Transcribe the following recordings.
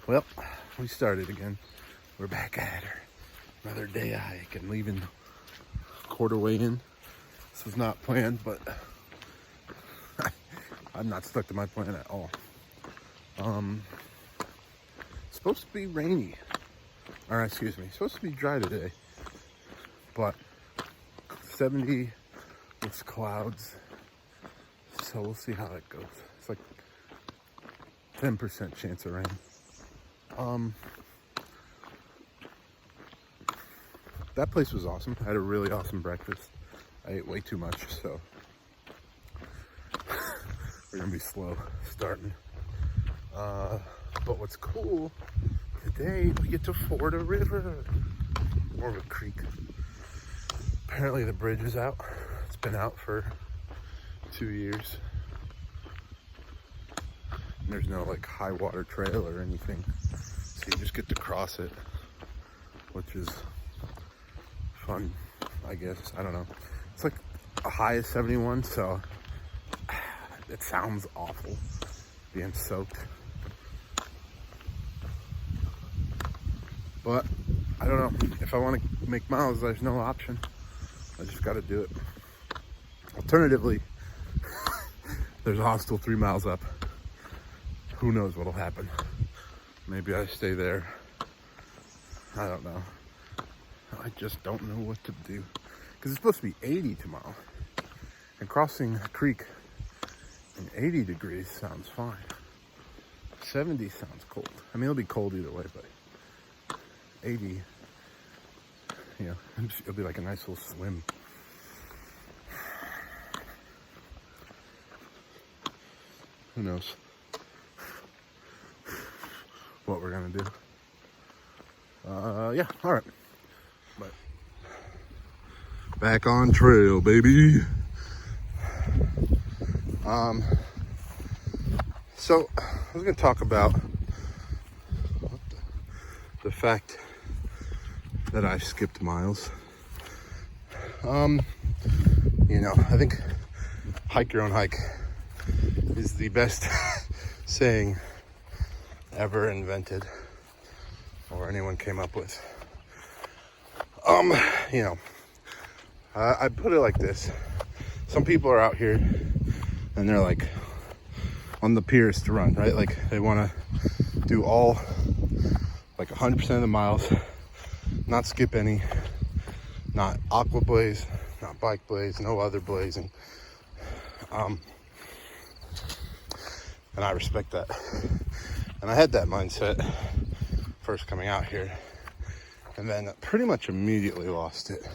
Well, we started again. We're back at her. Another day of hike and leaving quarter way in. This was not planned, but I'm not stuck to my plan at all. It's supposed to be rainy. Or excuse me, supposed to be dry today. But 70 with clouds. So we'll see how it goes. It's like 10% chance of rain. That place was awesome. I had a really awesome breakfast. I ate way too much, so we're gonna be slow starting. But what's cool, today we get to ford a river, or a creek. Apparently the bridge is out. It's been out for 2 years. And there's no like high water trail or anything. So you just get to cross it, which is fun, I guess. I don't know. It's like a high of 71, so it sounds awful being soaked. But I don't know. If I want to make miles, there's no option. I just got to do it. Alternatively, there's a hostel 3 miles up. Who knows what'll happen? Maybe I stay there. I don't know. I just don't know what to do. Because it's supposed to be 80 tomorrow. And crossing a creek in 80 degrees sounds fine. 70 sounds cold. I mean, it'll be cold either way, but 80, you know, it'll be like a nice little swim. Who knows what we're gonna do. Yeah, all right. But back on trail, baby. So I was gonna talk about the fact that I've skipped miles. You know, I think hike your own hike is the best saying ever invented or anyone came up with. You know, I put it like this. Some people are out here and they're like on the piers to run, right? Like they want to do all, like 100% of the miles, not skip any, not aqua blaze, not bike blaze, no other blazing. And I respect that. And I had that mindset first coming out here, and then pretty much immediately lost it.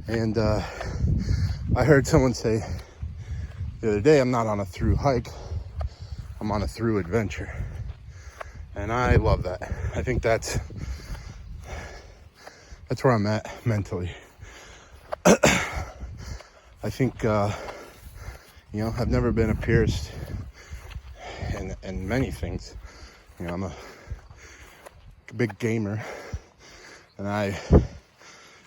And I heard someone say the other day, I'm not on a through hike, I'm on a through adventure. And I love that. I think that's where I'm at mentally. I think, you know, I've never been a purist in many things. You know, I'm a big gamer, and I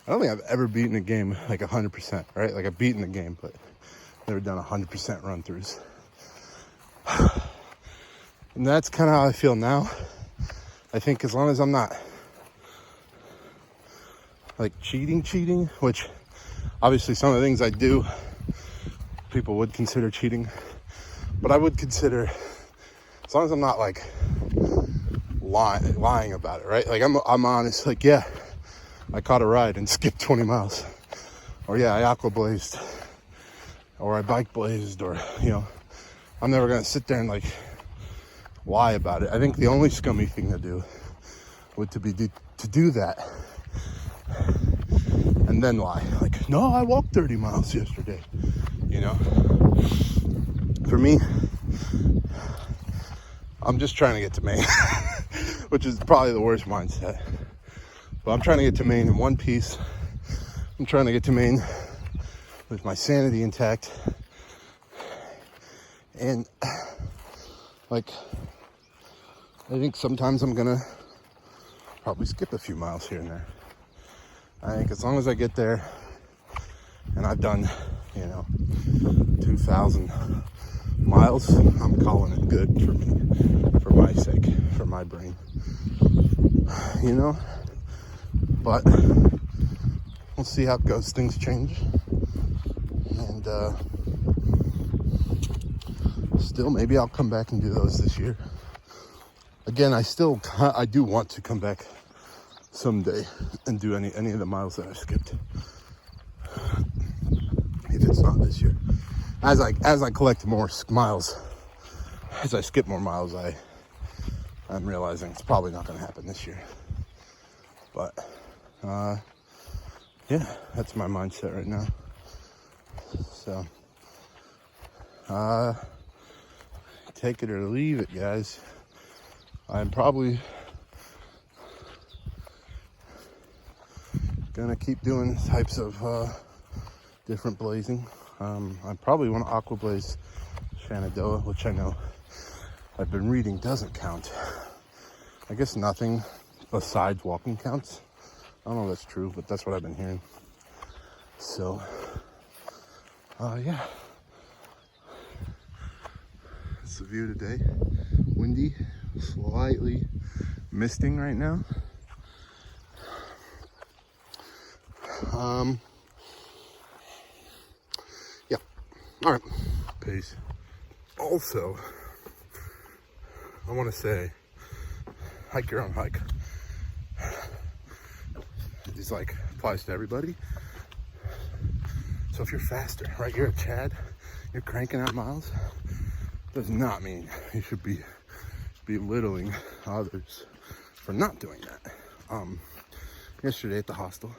don't think I've ever beaten a game like 100%, right? Like I've beaten the game, but never done 100% run-throughs. And that's kind of how I feel now. I think as long as I'm not like cheating, which obviously some of the things I do, people would consider cheating, but I would consider, as long as I'm not like lying about it, right? Like I'm honest, like, yeah, I caught a ride and skipped 20 miles, or yeah, I aqua blazed, or I bike blazed, or, you know, I'm never gonna sit there and like lie about it. I think the only scummy thing to do would to do that and then lie, like, no, I walked 30 miles yesterday, you know. For me, I'm just trying to get to Maine, which is probably the worst mindset. But I'm trying to get to Maine in one piece. I'm trying to get to Maine with my sanity intact. And like, I think sometimes I'm gonna probably skip a few miles here and there. I think as long as I get there and I've done, you know, 2,000 miles, I'm calling it good for me, for my my brain, you know. But we'll see how it goes. Things change, and still, maybe I'll come back and do those this year. Again, I do want to come back someday and do any of the miles that I skipped. If it's not this year, as I collect more miles, as I skip more miles, I'm realizing it's probably not going to happen this year. But yeah, that's my mindset right now. So take it or leave it, guys. I'm probably gonna keep doing types of different blazing. I probably want to aqua blaze Shenandoah, which I know I've been reading doesn't count. I guess nothing besides walking counts. I don't know if that's true, but that's what I've been hearing. So yeah, it's the view today. Windy, slightly misting right now. Yeah. All right. Peace. Also, I want to say, hike your own hike. It's like applies to everybody. So if you're faster, right? You're a Chad. You're cranking out miles. Does not mean you should be belittling others for not doing that. Yesterday at the hostel,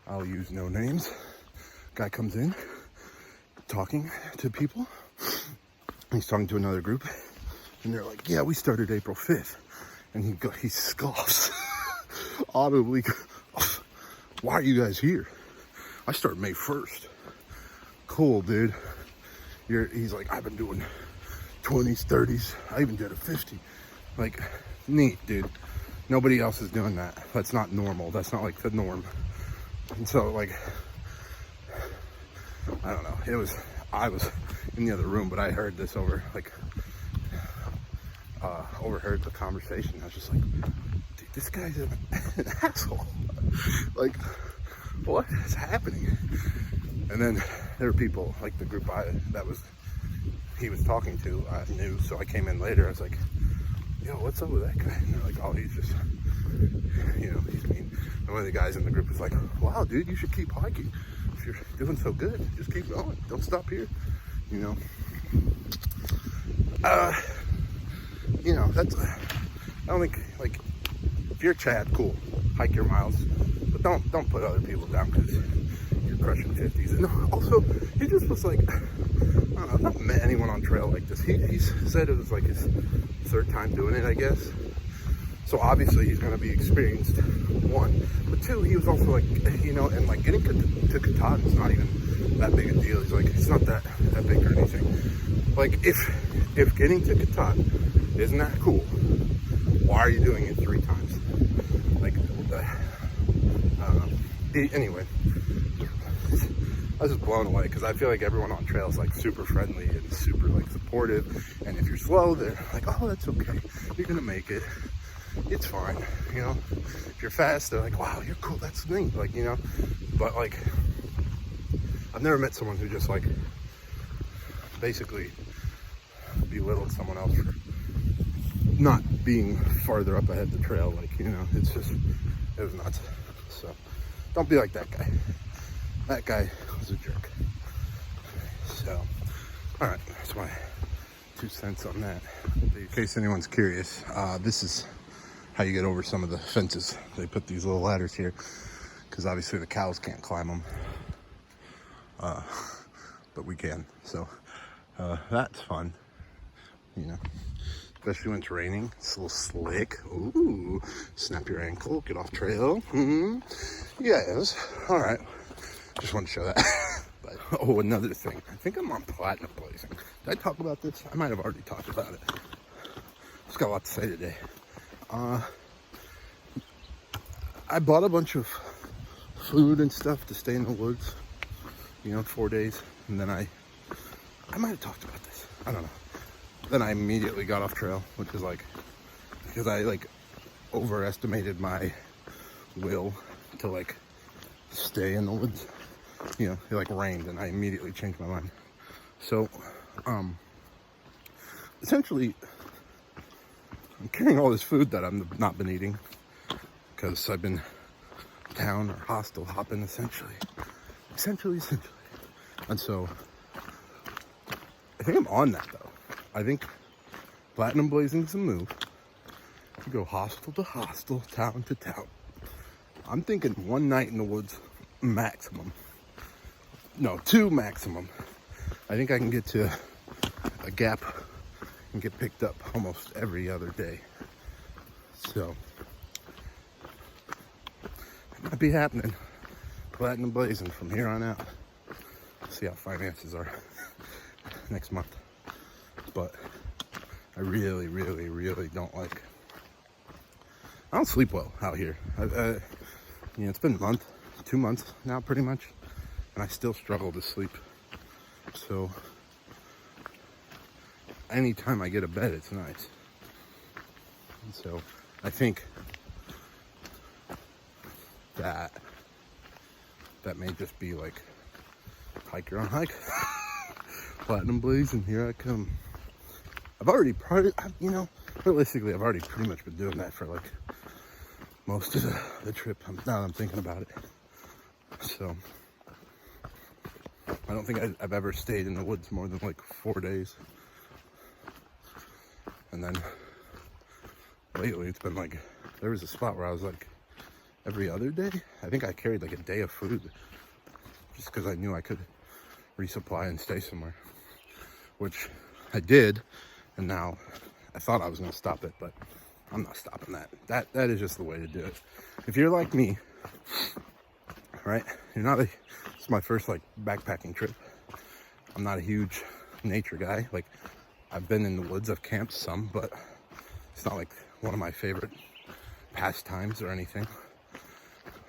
I'll use no names. Guy comes in, talking to people. He's talking to another group, and they're like, "Yeah, we started April 5th," and he scoffs audibly. "Why are you guys here? I started May 1st. Cool, dude. He's like, "I've been doing 20s, 30s. I even did a 50. Like, neat, dude. Nobody else is doing that. That's not normal. That's not like the norm. And so, like, I don't know. I was in the other room, but I heard this overheard the conversation. I was just like, dude, this guy's an asshole. Like, what is happening? And then there were people, like the group he was talking to, I knew, so I came in later. I was like, yo, what's up with that guy? And they're like, oh, he's just, he's mean. And one of the guys in the group was like, wow, dude, you should keep hiking. If you're doing so good, just keep going. Don't stop here, that's, I don't think, like, if you're Chad, cool, hike your miles, but don't put other people down because you're crushing 50s. And also, he just was like, I don't know, I've not met anyone on trail like this. He said it was like his third time doing it, I guess. So obviously he's gonna be experienced, one. But two, he was also like, and like getting to Katahdin is not even that big a deal. He's like, it's not that big or anything. Like, if getting to Katahdin isn't that cool, why are you doing it 3 times? Like, I don't know. Anyway, I was just blown away because I feel like everyone on trail is like super friendly and super like supportive. And if you're slow, they're like, oh, that's okay. You're gonna make it. It's fine. If you're fast, they're like, wow, you're cool. That's neat. Like, but like, I've never met someone who just like basically belittled someone else for not being farther up ahead the trail. Like, it's just, it was nuts. So don't be like that guy. That guy was a jerk. So, all right, that's my 2 cents on that. In case anyone's curious, this is how you get over some of the fences. They put these little ladders here because obviously the cows can't climb them, but we can. So that's fun, especially when it's raining. It's a little slick. Ooh, snap your ankle, get off trail. Yes, all right. Just wanted to show that. But, another thing. I think I'm on platinum blazing. Did I talk about this? I might have already talked about it. Just got a lot to say today. I bought a bunch of food and stuff to stay in the woods, 4 days. And then I might have talked about this. I don't know. Then I immediately got off trail, which is like because I like overestimated my will to like stay in the woods. You know, it like rained and I immediately changed my mind. So essentially I'm carrying all this food that I've not been eating because I've been town or hostel hopping essentially. And so I think I'm on that though. I think platinum blazing's the move. You go hostel to hostel, town to town. I'm thinking 1 night in the woods maximum. No, 2 maximum. I think I can get to a gap and get picked up almost every other day. So it might be happening. Platinum blazing from here on out. See how finances are next month. But I really don't like. I don't sleep well out here. You know, it's been a month, 2 months now, pretty much, and I still struggle to sleep. So anytime I get a bed, it's nice. And so I think that may just be like hiker on hike. Platinum blaze, and here I come. I've already probably, you know, realistically, I've already pretty much been doing that for like most of the trip. Now that I'm thinking about it. So I don't think I've ever stayed in the woods more than like 4 days. And then lately it's been like, there was a spot where I was like every other day. I think I carried like a day of food just because I knew I could resupply and stay somewhere, which I did. And now I thought I was going to stop it, but I'm not stopping that. That is just the way to do it. If you're like me, right? This is my first like backpacking trip. I'm not a huge nature guy. Like, I've been in the woods, I've camped some, but it's not like one of my favorite pastimes or anything.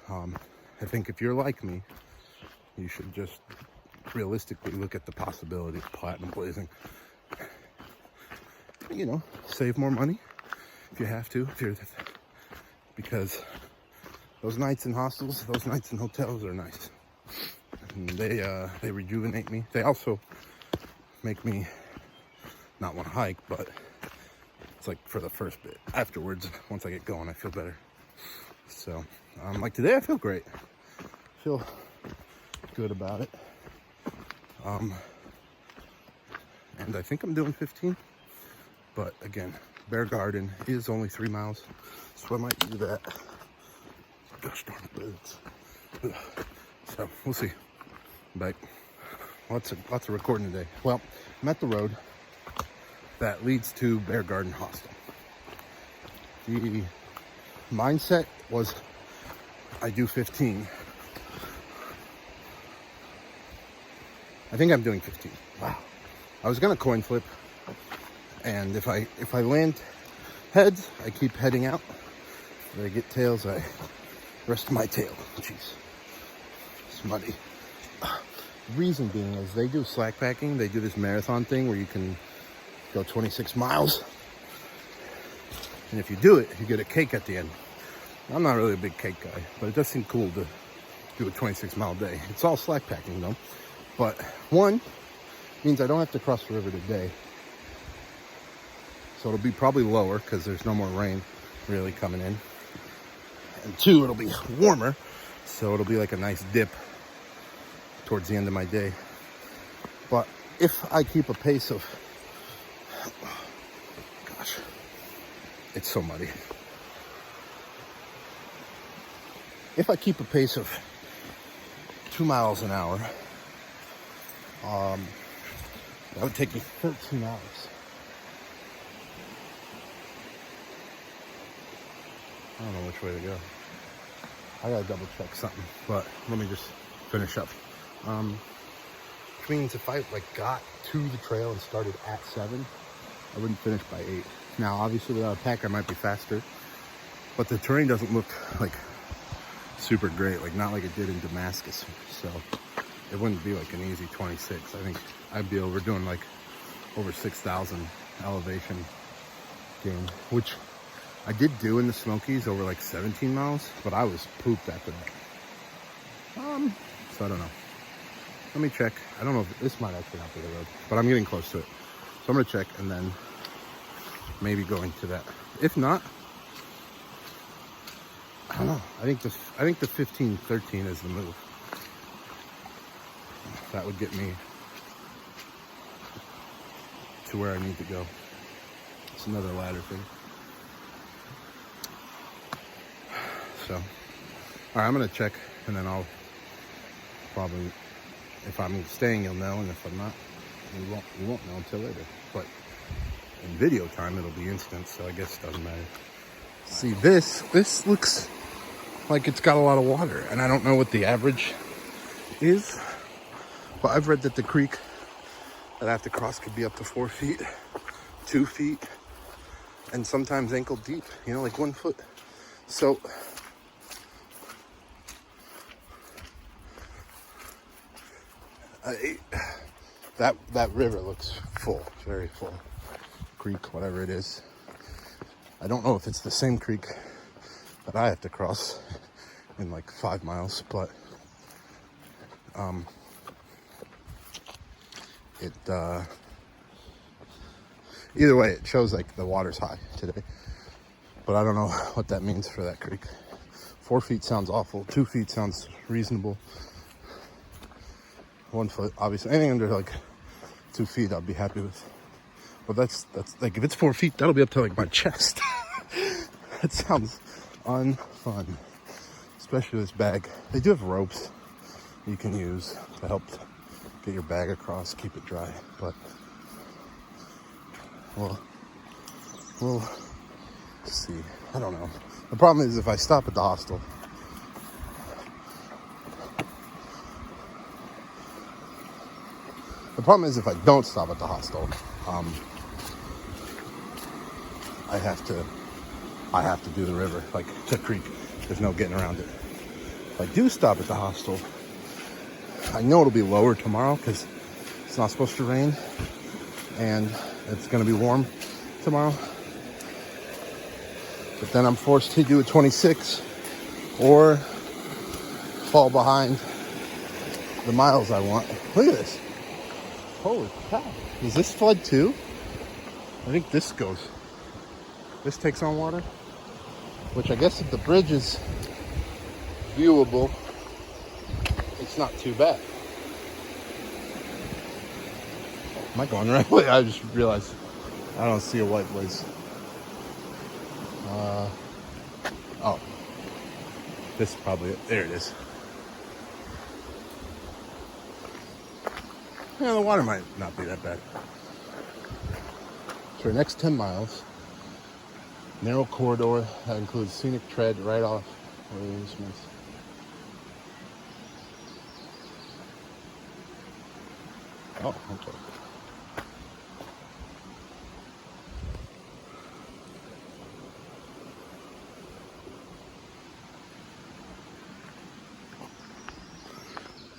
I think if you're like me, you should just realistically look at the possibility of platinum blazing. You know, save more money if you have to, because those nights in hostels, those nights in hotels are nice. And they rejuvenate me. They also make me not want to hike, but it's like for the first bit. Afterwards, once I get going, I feel better. So, like today, I feel great. I feel good about it. And I think I'm doing 15. But again, Bear Garden is only 3 miles, so I might do that. Gosh darn it. So we'll see. But lots of recording today. Well, I'm at the road that leads to Bear Garden Hostel. The mindset was I do 15. I think I'm doing 15. Wow. I was gonna coin flip, and if I land heads, I keep heading out. If I get tails, I rest my tail. Jeez, it's muddy. Reason being is they do slack packing. They do this marathon thing where you can go 26 miles. And if you do it, you get a cake at the end. I'm not really a big cake guy, but it does seem cool to do a 26-mile day. It's all slack packing though. But one, means I don't have to cross the river today. So it'll be probably lower because there's no more rain really coming in. And two, it'll be warmer. So it'll be like a nice dip towards the end of my day. But if I keep a pace of, gosh, it's so muddy. If I keep a pace of 2 miles an hour, that would take me 13 hours. I don't know which way to go. I gotta double check something, but let me just finish up. Which means if I got to the trail and started at 7, I wouldn't finish by 8. Now, obviously without a pack, I might be faster, but the terrain doesn't look super great, not like it did in Damascus. So it wouldn't be an easy 26. I think I'd be doing over 6,000 elevation gain, which I did do in the Smokies over like 17 miles, but I was pooped after that. So I don't know. Let me check. I don't know if this might actually not be the road, but I'm getting close to it. So I'm gonna check and then maybe going to that. If not, I don't know. I think the 15-13 is the move. That would get me to where I need to go. It's another ladder thing. So, all right, I'm gonna check and then I'll probably, if I'm staying, you'll know, and if I'm not, we won't know until later. But in video time, it'll be instant, so I guess it doesn't matter. See, this looks like it's got a lot of water, and I don't know what the average is, but I've read that the creek that I have to cross could be up to 4 feet, 2 feet, and sometimes ankle deep, you know, like 1 foot. So that river looks full, very full. Creek, whatever it is. I don't know if it's the same creek that I have to cross in like 5 miles, but either way, it shows like the water's high today, but I don't know what that means for that creek. 4 feet sounds awful. 2 feet sounds reasonable. 1 foot, obviously, anything under like 2 feet, I'd be happy with. But that's like, if it's 4 feet, that'll be up to like my chest. That sounds unfun, especially this bag. They do have ropes you can use to help get your bag across, keep it dry. But we'll see. I don't know. The problem is if I stop at the hostel, the problem is if I don't stop at the hostel, I have to do the river, like the creek. There's no getting around it. If I do stop at the hostel, I know it'll be lower tomorrow because it's not supposed to rain and it's going to be warm tomorrow. But then I'm forced to do a 26 or fall behind the miles I want. Look at this. Holy cow. Does this flood too? I think this takes on water, which I guess if the bridge is viewable, it's not too bad. Am I going the right way? I just realized I don't see a white place. Oh, this is probably it. There it is. Yeah, the water might not be that bad. For the next 10 miles, narrow corridor that includes scenic tread right off William Smith. Oh, okay.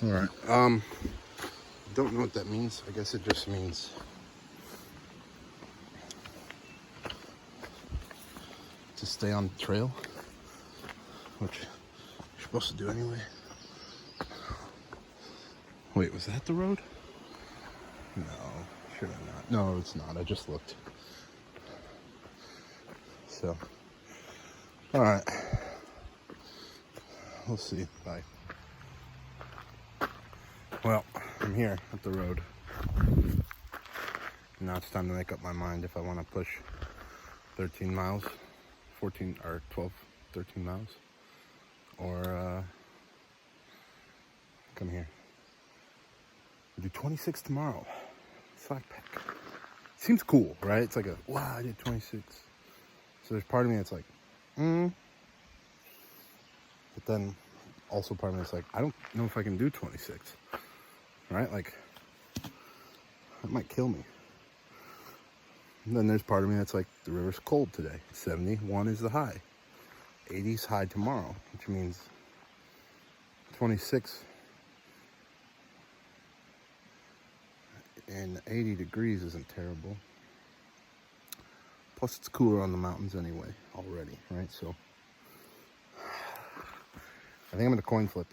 All right. Don't know what that means. I guess it just means to stay on the trail, which you're supposed to do anyway. Wait, was that the road? No, should I not? No, it's not. I just looked. So, all right. We'll see. Bye. Well, I'm here at the road. Now it's time to make up my mind if I want to push 13 miles, 14 or 12, 13 miles, or come here. We'll do 26 tomorrow. Slack pack. Seems cool, right? It's like wow, I did 26. So there's part of me that's like, But then also part of me that's like, I don't know if I can do 26. Right? Like, that might kill me. And then there's part of me that's like, the river's cold today. 71 is the high. 80's high tomorrow, which means 26 and 80 degrees isn't terrible. Plus it's cooler on the mountains anyway, already, right? So I think I'm gonna coin flip.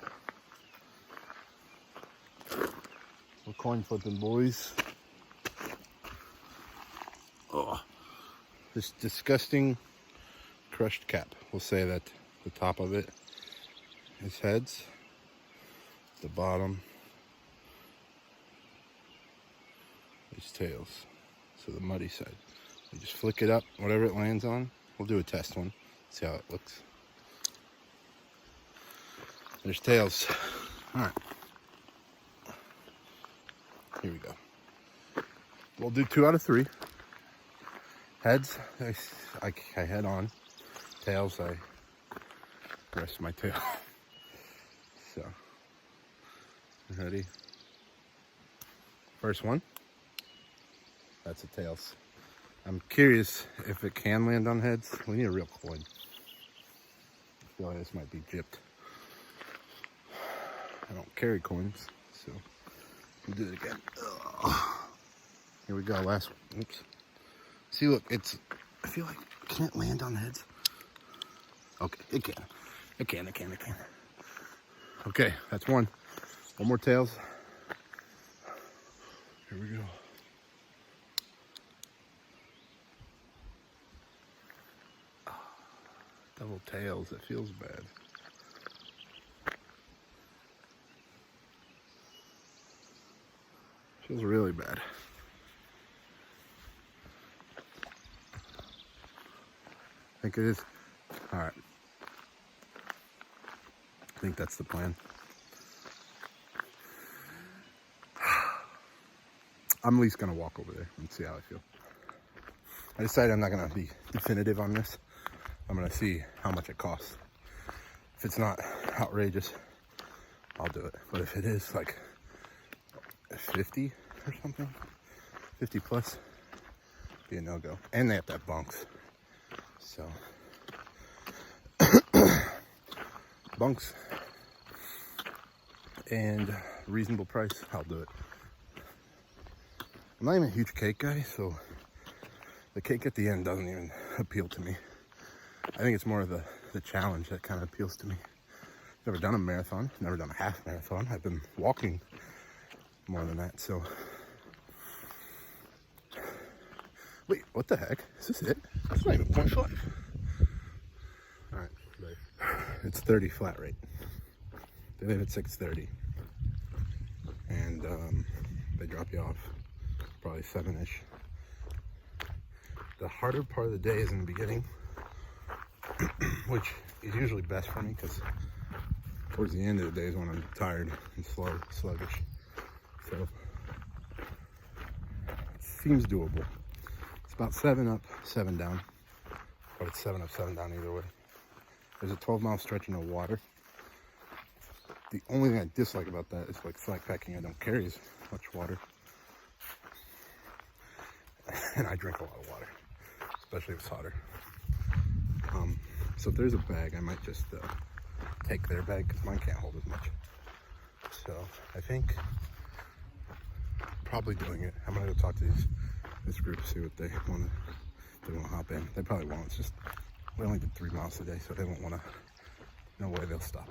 We're coin flipping, boys. Oh, this disgusting crushed cap. We'll say that the top of it is heads, the bottom is tails. So the muddy side. You just flick it up, whatever it lands on. We'll do a test one, see how it looks. There's tails. All right. Here we go. We'll do 2 out of 3. Heads, I head on. Tails, I rest my tail. So, ready? First one. That's a tails. I'm curious if it can land on heads. We need a real coin. I feel like this might be gypped. I don't carry coins, so we'll do it again. Ugh. Here we go, last one. Oops. See, look, I feel like it can't land on heads. Okay, it can. It can. Okay, that's one. One more tails. Here we go. Double tails, it feels bad. Feels really bad. I think it is. All right. I think that's the plan. I'm at least gonna walk over there and see how I feel. I decided I'm not gonna be definitive on this. I'm gonna see how much it costs. If it's not outrageous, I'll do it. But if it is like 50 or something, 50 plus, be a no-go. And they have to have bunks. So, bunks and reasonable price, I'll do it. I'm not even a huge cake guy, so the cake at the end doesn't even appeal to me. I think it's more of the challenge that kind of appeals to me. Never done a marathon, never done a half marathon. I've been walking more than that, so. Wait, what the heck? Is this it? That's not even 0.5. All right, it's 30 flat rate. They leave at 6:30, and they drop you off probably 7-ish. The harder part of the day is in the beginning, which is usually best for me because towards the end of the day is when I'm tired and sluggish. So it seems doable. It's about 7 up, 7 down, but it's 7 up, 7 down either way. There's a 12-mile stretch of no water. The only thing I dislike about that is like slack packing. I don't carry as much water, and I drink a lot of water, especially if it's hotter. So if there's a bag, I might just take their bag because mine can't hold as much. So I think probably doing it. I'm gonna go talk to this group, see what they want to hop in. They probably won't. It's just we only did 3 miles today, so they won't want to. No way they'll stop.